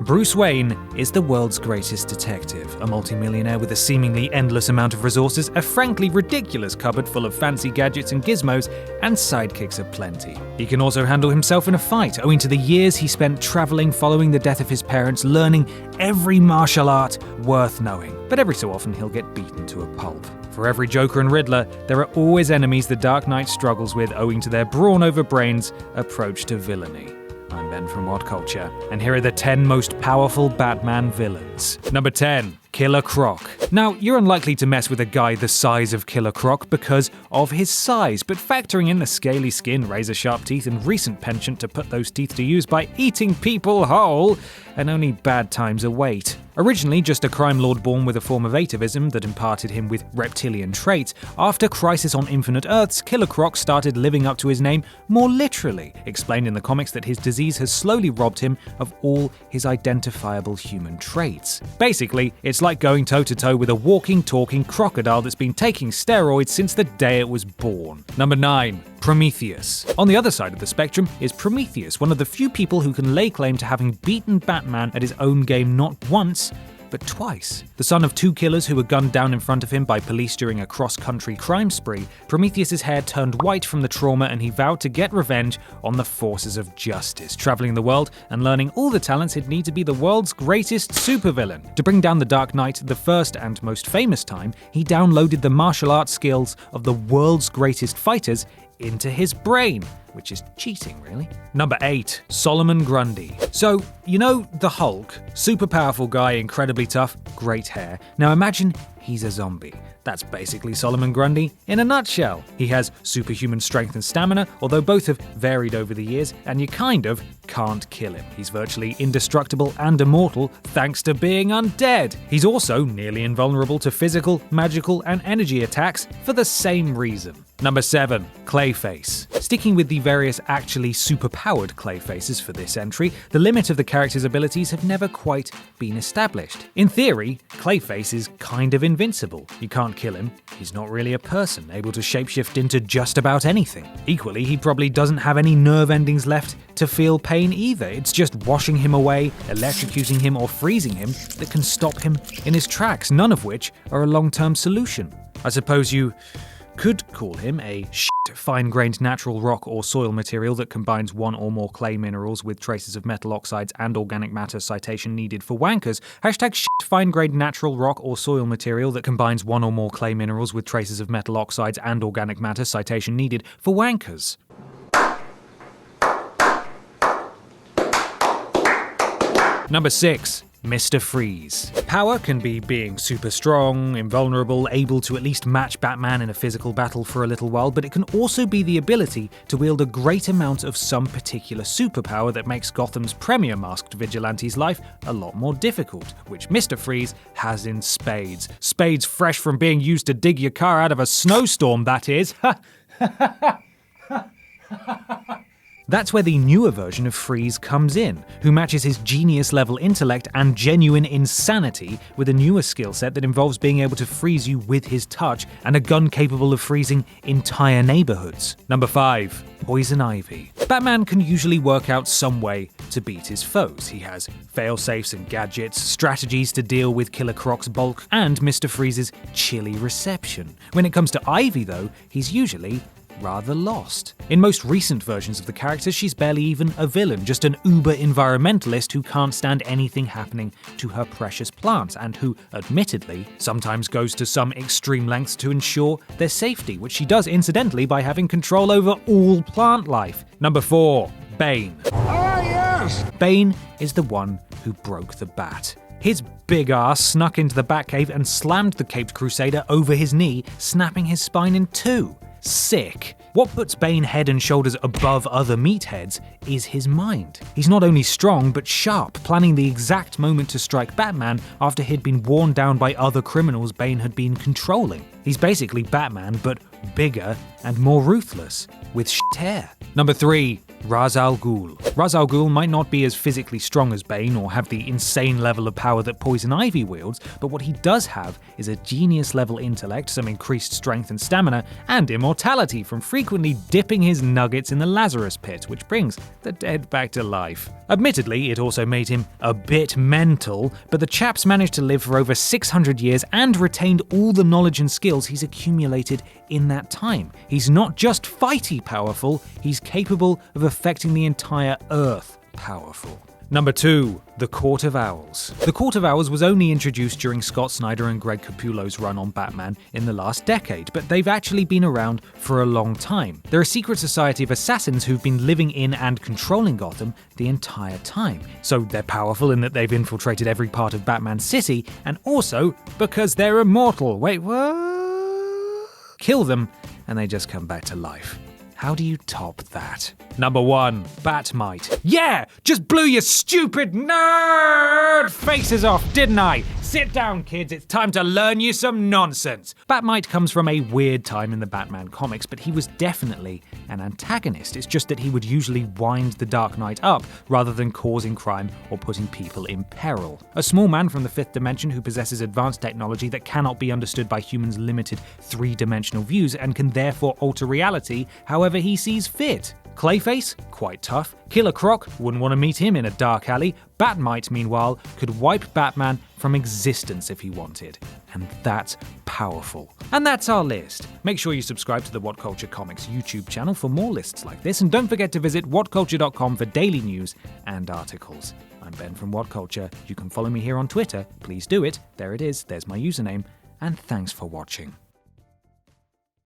Bruce Wayne is the world's greatest detective, a multimillionaire with a seemingly endless amount of resources, a frankly ridiculous cupboard full of fancy gadgets and gizmos, and sidekicks aplenty. He can also handle himself in a fight, owing to the years he spent traveling following the death of his parents, learning every martial art worth knowing. But every so often he'll get beaten to a pulp. For every Joker and Riddler, there are always enemies the Dark Knight struggles with owing to their brawn over brains approach to villainy. I'm Ben from What Culture, and here are the 10 most powerful Batman villains. Number 10. Killer Croc. Now, you're unlikely to mess with a guy the size of Killer Croc because of his size, but factoring in the scaly skin, razor-sharp teeth, and recent penchant to put those teeth to use by eating people whole, and only bad times await. Originally just a crime lord born with a form of atavism that imparted him with reptilian traits, after Crisis on Infinite Earths, Killer Croc started living up to his name more literally, explained in the comics that his disease has slowly robbed him of all his identifiable human traits. Basically, it's like going toe-to-toe with a walking, talking crocodile that's been taking steroids since the day it was born. Number 9. Prometheus. On the other side of the spectrum is Prometheus, one of the few people who can lay claim to having beaten Batman at his own game not once, but twice. The son of two killers who were gunned down in front of him by police during a cross-country crime spree, Prometheus's hair turned white from the trauma and he vowed to get revenge on the forces of justice, traveling the world and learning all the talents he'd need to be the world's greatest supervillain. To bring down the Dark Knight the first and most famous time, he downloaded the martial arts skills of the world's greatest fighters into his brain, which is cheating, really. Number 8. Solomon Grundy. So, you know the Hulk? Super powerful guy, incredibly tough, great hair. Now imagine he's a zombie. That's basically Solomon Grundy in a nutshell. He has superhuman strength and stamina, although both have varied over the years, and you kind of can't kill him. He's virtually indestructible and immortal thanks to being undead. He's also nearly invulnerable to physical, magical, and energy attacks for the same reason. Number 7. Clayface. Sticking with the various actually superpowered Clayfaces for this entry, the limit of the character's abilities have never quite been established. In theory, Clayface is kind of invincible. You can't kill him. He's not really a person, able to shapeshift into just about anything. Equally, he probably doesn't have any nerve endings left to feel pain either. It's just washing him away, electrocuting him, or freezing him that can stop him in his tracks, none of which are a long-term solution. I suppose you could call him a fine-grained natural rock or soil material that combines one or more clay minerals with traces of metal oxides and organic matter, citation needed for wankers. Hashtag fine-grained natural rock or soil material that combines one or more clay minerals with traces of metal oxides and organic matter, citation needed for wankers. Number 6. Mr. Freeze. Power can be being super strong, invulnerable, able to at least match Batman in a physical battle for a little while, but it can also be the ability to wield a great amount of some particular superpower that makes Gotham's premier masked vigilante's life a lot more difficult, which Mr. Freeze has in spades. Spades fresh from being used to dig your car out of a snowstorm, that is. That's where the newer version of Freeze comes in, who matches his genius-level intellect and genuine insanity with a newer skill set that involves being able to freeze you with his touch and a gun capable of freezing entire neighborhoods. Number 5. Poison Ivy. Batman can usually work out some way to beat his foes. He has fail-safes and gadgets, strategies to deal with Killer Croc's bulk, and Mr. Freeze's chilly reception. When it comes to Ivy, though, he's usually rather lost. In most recent versions of the character, she's barely even a villain, just an uber-environmentalist who can't stand anything happening to her precious plants, and who, admittedly, sometimes goes to some extreme lengths to ensure their safety, which she does incidentally by having control over all plant life. Number 4. Bane. Yes! Bane is the one who broke the bat. His big ass snuck into the Batcave and slammed the Caped Crusader over his knee, snapping his spine in two. Sick. What puts Bane head and shoulders above other meatheads is his mind. He's not only strong, but sharp, planning the exact moment to strike Batman after he'd been worn down by other criminals Bane had been controlling. He's basically Batman, but bigger, and more ruthless, with shit hair. Number 3. Ra's al Ghul. Ra's al Ghul might not be as physically strong as Bane or have the insane level of power that Poison Ivy wields, but what he does have is a genius-level intellect, some increased strength and stamina, and immortality from frequently dipping his nuggets in the Lazarus pit, which brings the dead back to life. Admittedly, it also made him a bit mental, but the chap's managed to live for over 600 years and retained all the knowledge and skills he's accumulated in that time. He's not just fighty powerful, he's capable of affecting the entire Earth powerful. Number 2. The Court of Owls. The Court of Owls was only introduced during Scott Snyder and Greg Capullo's run on Batman in the last decade, but they've actually been around for a long time. They're a secret society of assassins who've been living in and controlling Gotham the entire time. So they're powerful in that they've infiltrated every part of Batman City, and also because they're immortal. Wait, what? Kill them, and they just come back to life. How do you top that? Number 1. Bat-Mite. Yeah! Just blew your stupid nerd faces off, didn't I? Sit down, kids, it's time to learn you some nonsense. Bat-Mite comes from a weird time in the Batman comics, but he was definitely an antagonist. It's just that he would usually wind the Dark Knight up, rather than causing crime or putting people in peril. A small man from the 5th dimension who possesses advanced technology that cannot be understood by humans' limited 3-dimensional views and can therefore alter reality however he sees fit. Clayface? Quite tough. Killer Croc? Wouldn't want to meet him in a dark alley. Bat-Mite, meanwhile, could wipe Batman from existence if he wanted. And that's powerful. And that's our list. Make sure you subscribe to the What Culture Comics YouTube channel for more lists like this, and don't forget to visit whatculture.com for daily news and articles. I'm Ben from What Culture. You can follow me here on Twitter. Please do it. There it is. There's my username. And thanks for watching.